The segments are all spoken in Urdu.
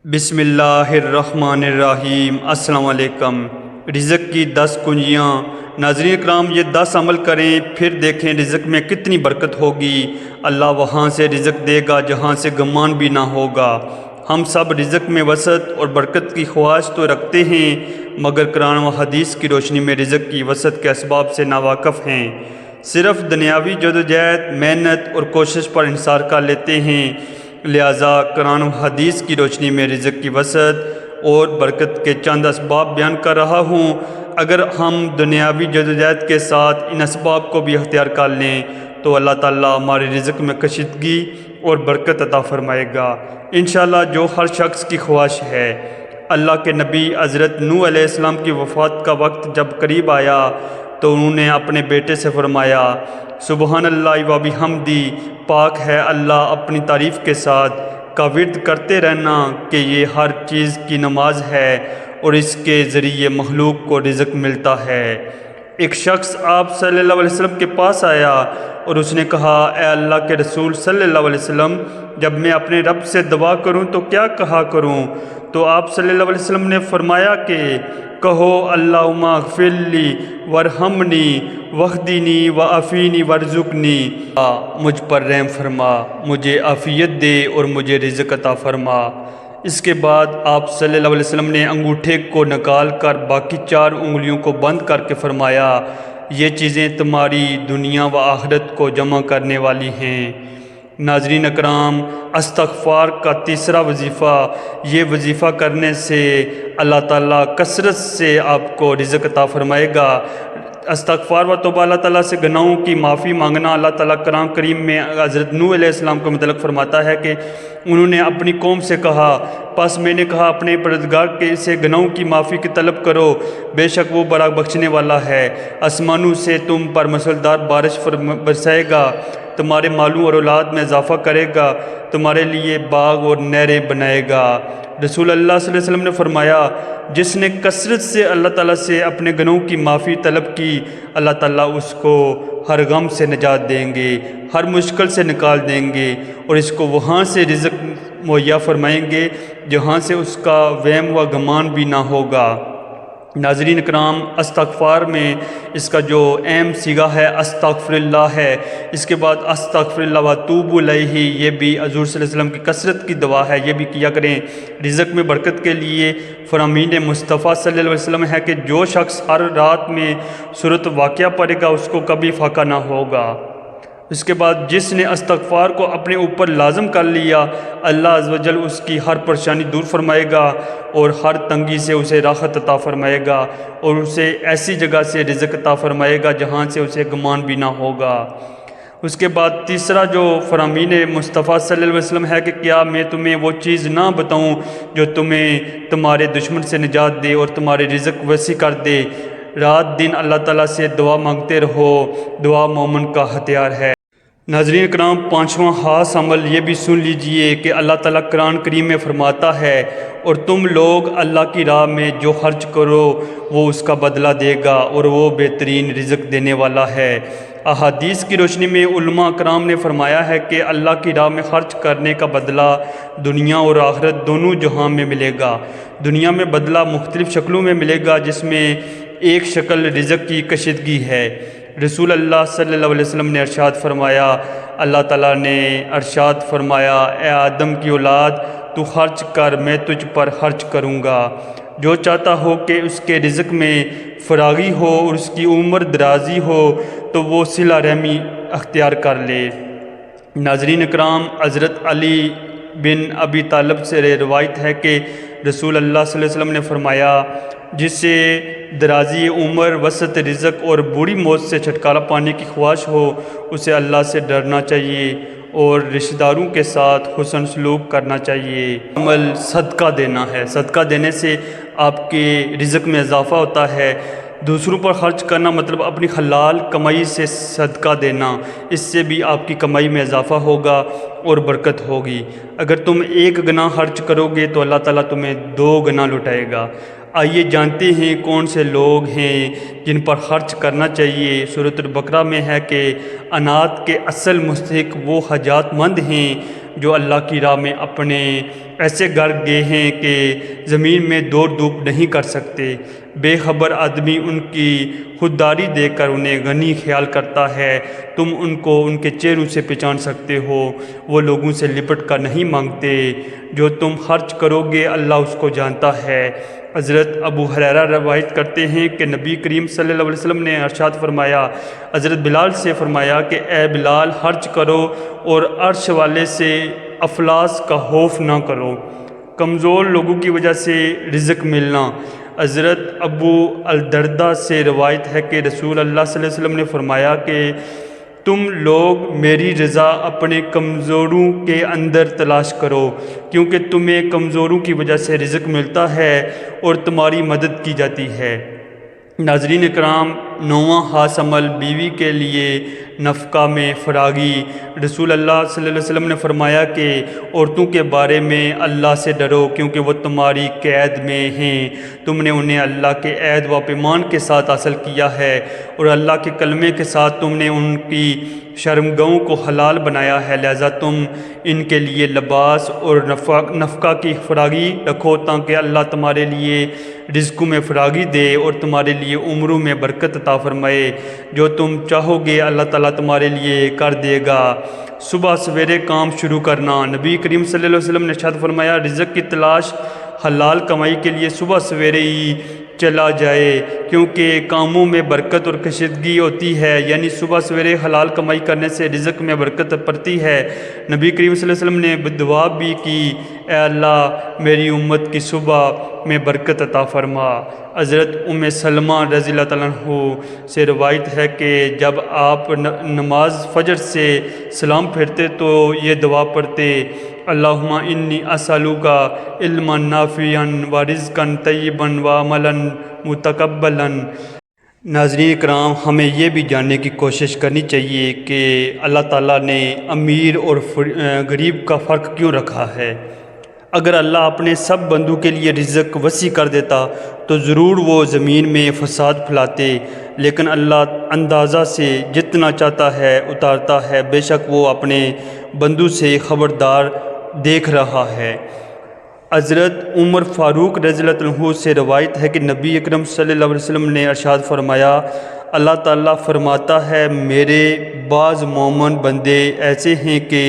بسم اللہ الرحمن الرحیم۔ السلام علیکم۔ رزق کی 10 کنجیاں۔ ناظرین اکرام، یہ 10 عمل کریں پھر دیکھیں رزق میں کتنی برکت ہوگی۔ اللہ وہاں سے رزق دے گا جہاں سے گمان بھی نہ ہوگا۔ ہم سب رزق میں وسعت اور برکت کی خواہش تو رکھتے ہیں، مگر قرآن و حدیث کی روشنی میں رزق کی وسعت کے اسباب سے ناواقف ہیں۔ صرف دنیاوی جدوجہد، محنت اور کوشش پر انحصار کر لیتے ہیں۔ لہٰذا قرآن و حدیث کی روشنی میں رزق کی وسعت اور برکت کے چند اسباب بیان کر رہا ہوں۔ اگر ہم دنیاوی جدوجہد کے ساتھ ان اسباب کو بھی اختیار کر لیں تو اللہ تعالیٰ ہمارے رزق میں کشیدگی اور برکت عطا فرمائے گا انشاءاللہ، جو ہر شخص کی خواہش ہے۔ اللہ کے نبی حضرت نوح علیہ السلام کی وفات کا وقت جب قریب آیا تو انہوں نے اپنے بیٹے سے فرمایا، سبحان اللہ و بحمدی، پاک ہے اللہ اپنی تعریف کے ساتھ، کا ورد کرتے رہنا کہ یہ ہر چیز کی نماز ہے اور اس کے ذریعے مخلوق کو رزق ملتا ہے۔ ایک شخص آپ صلی اللہ علیہ وسلم کے پاس آیا اور اس نے کہا، اے اللہ کے رسول صلی اللہ علیہ وسلم، جب میں اپنے رب سے دعا کروں تو کیا کہا کروں؟ تو آپ صلی اللہ علیہ وسلم نے فرمایا کہ کہو، اللہم اغفر لی ورحمنی واہدنی وعافینی وارزقنی، مجھ پر رحم فرما، مجھے عافیت دے اور مجھے رزق عطا فرما۔ اس کے بعد آپ صلی اللہ علیہ وسلم نے انگوٹھے کو نکال کر باقی 4 انگلیوں کو بند کر کے فرمایا، یہ چیزیں تمہاری دنیا و آخرت کو جمع کرنے والی ہیں۔ ناظرین اکرام، استغفار کا تیسرا وظیفہ، یہ وظیفہ کرنے سے اللہ تعالیٰ کثرت سے آپ کو رزق عطا فرمائے گا۔ استغفار و توبہ، اللہ تعالیٰ سے گناہوں کی معافی مانگنا۔ اللہ تعالیٰ قرآن کریم میں حضرت نوح علیہ السلام کو متعلق فرماتا ہے کہ انہوں نے اپنی قوم سے کہا، پس میں نے کہا اپنے پروردگار کے سے گناہوں کی معافی کی طلب کرو، بے شک وہ بڑا بخشنے والا ہے۔ آسمانوں سے تم پر مسلسل بارش برسائے گا، تمہارے مالوں اور اولاد میں اضافہ کرے گا، تمہارے لیے باغ اور نہریں بنائے گا۔ رسول اللہ صلی اللہ علیہ وسلم نے فرمایا، جس نے کثرت سے اللہ تعالیٰ سے اپنے گناہوں کی معافی طلب کی، اللہ تعالیٰ اس کو ہر غم سے نجات دیں گے، ہر مشکل سے نکال دیں گے اور اس کو وہاں سے رزق مہیا فرمائیں گے جہاں سے اس کا وہم و گمان بھی نہ ہوگا۔ ناظرین اکرام، استغفار میں اس کا جو اہم صیغہ ہے استغفر اللہ ہے۔ اس کے بعد استغفر اللہ واتوب الیہ، یہ بھی حضور صلی اللہ علیہ وسلم کی کثرت کی دعا ہے، یہ بھی کیا کریں۔ رزق میں برکت کے لیے فرامین مصطفیٰ صلی اللہ علیہ وسلم ہے کہ جو شخص ہر رات میں سورۃ واقعہ پڑھے گا اس کو کبھی فاقہ نہ ہوگا۔ اس کے بعد جس نے استغفار کو اپنے اوپر لازم کر لیا، اللہ عز و جل اس کی ہر پریشانی دور فرمائے گا اور ہر تنگی سے اسے راحت عطا فرمائے گا اور اسے ایسی جگہ سے رزق عطا فرمائے گا جہاں سے اسے گمان بھی نہ ہوگا۔ اس کے بعد تیسرا جو فرامین مصطفیٰ صلی اللہ علیہ وسلم ہے کہ کیا میں تمہیں وہ چیز نہ بتاؤں جو تمہیں تمہارے دشمن سے نجات دے اور تمہارے رزق وسیع کر دے۔ رات دن اللہ تعالیٰ سے دعا مانگتے رہو، دعا مومن کا ہتھیار ہے۔ ناظرین اکرام، 5واں خاص عمل یہ بھی سن لیجئے کہ اللہ تعالیٰ قرآن کریم میں فرماتا ہے، اور تم لوگ اللہ کی راہ میں جو خرچ کرو وہ اس کا بدلہ دے گا اور وہ بہترین رزق دینے والا ہے۔ احادیث کی روشنی میں علماء کرام نے فرمایا ہے کہ اللہ کی راہ میں خرچ کرنے کا بدلہ دنیا اور آخرت دونوں جہاں میں ملے گا۔ دنیا میں بدلہ مختلف شکلوں میں ملے گا، جس میں ایک شکل رزق کی کشیدگی ہے۔ رسول اللہ صلی اللہ علیہ وسلم نے ارشاد فرمایا، اللہ تعالیٰ نے ارشاد فرمایا، اے آدم کی اولاد، تو خرچ کر، میں تجھ پر خرچ کروں گا۔ جو چاہتا ہو کہ اس کے رزق میں فراغی ہو اور اس کی عمر درازی ہو تو وہ صلہ رحمی اختیار کر لے۔ ناظرین اکرام، حضرت علی بن ابی طالب سے روایت ہے کہ رسول اللہ صلی اللہ علیہ وسلم نے فرمایا، جسے درازی عمر، وسعت رزق اور بری موت سے چھٹکارا پانے کی خواہش ہو، اسے اللہ سے ڈرنا چاہیے اور رشتہ داروں کے ساتھ حسن سلوک کرنا چاہیے۔ عمل صدقہ دینا ہے۔ صدقہ دینے سے آپ کے رزق میں اضافہ ہوتا ہے۔ دوسروں پر خرچ کرنا مطلب اپنی حلال کمائی سے صدقہ دینا، اس سے بھی آپ کی کمائی میں اضافہ ہوگا اور برکت ہوگی۔ اگر تم 1 گنا خرچ کرو گے تو اللہ تعالیٰ تمہیں 2 گنا لوٹائے گا۔ آئیے جانتے ہیں کون سے لوگ ہیں جن پر خرچ کرنا چاہیے۔ سورۃ البقرہ میں ہے کہ انات کے اصل مستحق وہ حاجات مند ہیں جو اللہ کی راہ میں اپنے ایسے گھر گئے ہیں کہ زمین میں دوڑ دھوپ نہیں کر سکتے۔ بے خبر آدمی ان کی خودداری دیکھ کر انہیں غنی خیال کرتا ہے۔ تم ان کو ان کے چہروں سے پہچان سکتے ہو، وہ لوگوں سے لپٹ کر نہیں مانگتے۔ جو تم خرچ کرو گے اللہ اس کو جانتا ہے۔ حضرت ابو ہریرہ روایت کرتے ہیں کہ نبی کریم صلی اللہ علیہ وسلم نے ارشاد فرمایا، حضرت بلال سے فرمایا کہ اے بلال خرچ کرو اور عرش والے سے افلاس کا خوف نہ کرو۔ کمزور لوگوں کی وجہ سے رزق ملنا۔ حضرت ابو الدرداء سے روایت ہے کہ رسول اللہ صلی اللہ علیہ وسلم نے فرمایا کہ تم لوگ میری رضا اپنے کمزوروں کے اندر تلاش کرو، کیونکہ تمہیں کمزوروں کی وجہ سے رزق ملتا ہے اور تمہاری مدد کی جاتی ہے۔ ناظرین کرام، 9واں خاص عمل بیوی کے لیے نفقہ میں فراغی۔ رسول اللہ صلی اللہ علیہ وسلم نے فرمایا کہ عورتوں کے بارے میں اللہ سے ڈرو، کیونکہ وہ تمہاری قید میں ہیں۔ تم نے انہیں اللہ کے عہد و پیمان کے ساتھ حاصل کیا ہے اور اللہ کے کلمے کے ساتھ تم نے ان کی شرمگاہوں کو حلال بنایا ہے، لہذا تم ان کے لیے لباس اور نفقہ کی فراغی رکھو تاکہ اللہ تمہارے لیے رزقوں میں فراغی دے اور تمہارے لیے عمروں میں برکت عطا فرمائے۔ جو تم چاہو گے اللہ تعالیٰ تمہارے لیے کر دے گا۔ صبح سویرے کام شروع کرنا۔ نبی کریم صلی اللہ علیہ وسلم نے ارشاد فرمایا، رزق کی تلاش حلال کمائی کے لیے صبح سویرے ہی چلا جائے، کیونکہ کاموں میں برکت اور کشیدگی ہوتی ہے، یعنی صبح سویرے حلال کمائی کرنے سے رزق میں برکت پڑتی ہے۔ نبی کریم صلی اللہ علیہ وسلم نے دعا بھی کی، اے اللہ میری امت کی صبح میں برکت عطا فرما۔ حضرت ام سلمہ رضی اللہ تعالیٰ عنہ سے روایت ہے کہ جب آپ نماز فجر سے سلام پھیرتے تو یہ دعا پڑھتے، اللہم انی اسألک علما نافعا ورزقا طیبا وعملا متقبلا۔ ناظرین کرام، ہمیں یہ بھی جاننے کی کوشش کرنی چاہیے کہ اللہ تعالیٰ نے امیر اور غریب کا فرق کیوں رکھا ہے۔ اگر اللہ اپنے سب بندوں کے لیے رزق وسیع کر دیتا تو ضرور وہ زمین میں فساد پھیلاتے، لیکن اللہ اندازہ سے جتنا چاہتا ہے اتارتا ہے، بے شک وہ اپنے بندوں سے خبردار دیکھ رہا ہے۔ حضرت عمر فاروق رضی اللہ عنہ سے روایت ہے کہ نبی اکرم صلی اللہ علیہ وسلم نے ارشاد فرمایا، اللہ تعالیٰ فرماتا ہے میرے بعض مومن بندے ایسے ہیں کہ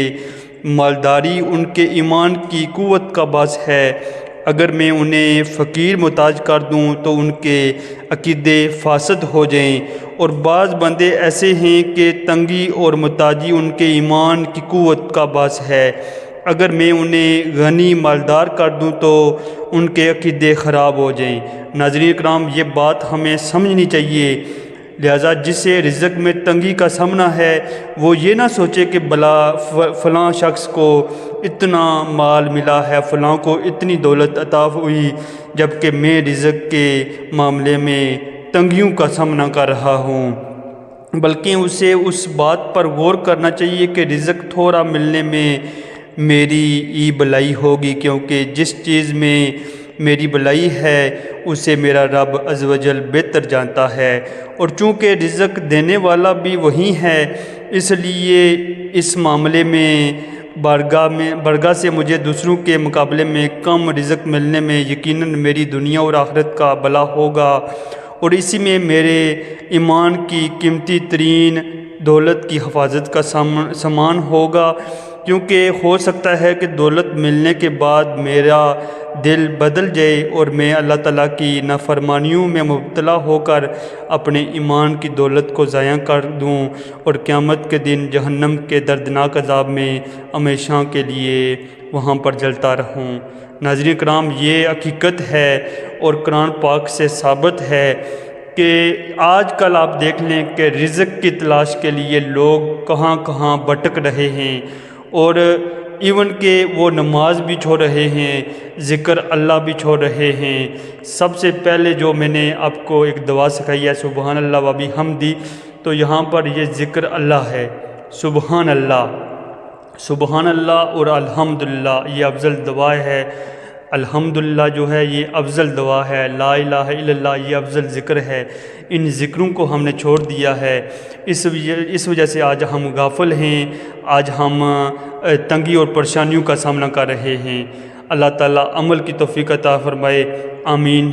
مالداری ان کے ایمان کی قوت کا باعث ہے، اگر میں انہیں فقیر محتاج کر دوں تو ان کے عقیدے فاسد ہو جائیں، اور بعض بندے ایسے ہیں کہ تنگی اور محتاجی ان کے ایمان کی قوت کا باعث ہے، اگر میں انہیں غنی مالدار کر دوں تو ان کے عقیدے خراب ہو جائیں۔ ناظرین کرام، یہ بات ہمیں سمجھنی چاہیے، لہذا جسے رزق میں تنگی کا سامنا ہے وہ یہ نہ سوچے کہ بلا فلاں شخص کو اتنا مال ملا ہے، فلاں کو اتنی دولت عطا ہوئی، جبکہ میں رزق کے معاملے میں تنگیوں کا سامنا کر رہا ہوں، بلکہ اسے اس بات پر غور کرنا چاہیے کہ رزق تھوڑا ملنے میں میری ہی بھلائی ہوگی، کیونکہ جس چیز میں میری بھلائی ہے اسے میرا رب عز و جل بہتر جانتا ہے، اور چونکہ رزق دینے والا بھی وہی ہے، اس لیے اس معاملے میں بارگاہ سے مجھے دوسروں کے مقابلے میں کم رزق ملنے میں یقیناً میری دنیا اور آخرت کا بھلا ہوگا، اور اسی میں میرے ایمان کی قیمتی ترین دولت کی حفاظت کا سامان ہوگا، کیونکہ ہو سکتا ہے کہ دولت ملنے کے بعد میرا دل بدل جائے اور میں اللہ تعالیٰ کی نافرمانیوں میں مبتلا ہو کر اپنے ایمان کی دولت کو ضائع کر دوں اور قیامت کے دن جہنم کے دردناک عذاب میں ہمیشہ کے لیے وہاں پر جلتا رہوں۔ ناظرین کرام، یہ حقیقت ہے اور قرآن پاک سے ثابت ہے کہ آج کل آپ دیکھ لیں کہ رزق کی تلاش کے لیے لوگ کہاں کہاں بھٹک رہے ہیں، اور ایون کہ وہ نماز بھی چھوڑ رہے ہیں، ذکر اللہ بھی چھوڑ رہے ہیں۔ سب سے پہلے جو میں نے آپ کو ایک دعا سکھائی ہے، سبحان اللہ و بحمدہ، تو یہاں پر یہ ذکر اللہ ہے، سبحان اللہ اور الحمدللہ، یہ افضل دعا ہے۔ الحمدللہ جو ہے یہ افضل دعا ہے، لا الہ الا اللہ یہ افضل ذکر ہے۔ ان ذکروں کو ہم نے چھوڑ دیا ہے، اس وجہ سے آج ہم غافل ہیں، آج ہم تنگی اور پریشانیوں کا سامنا کر رہے ہیں۔ اللہ تعالیٰ عمل کی توفیق عطا فرمائے، آمین۔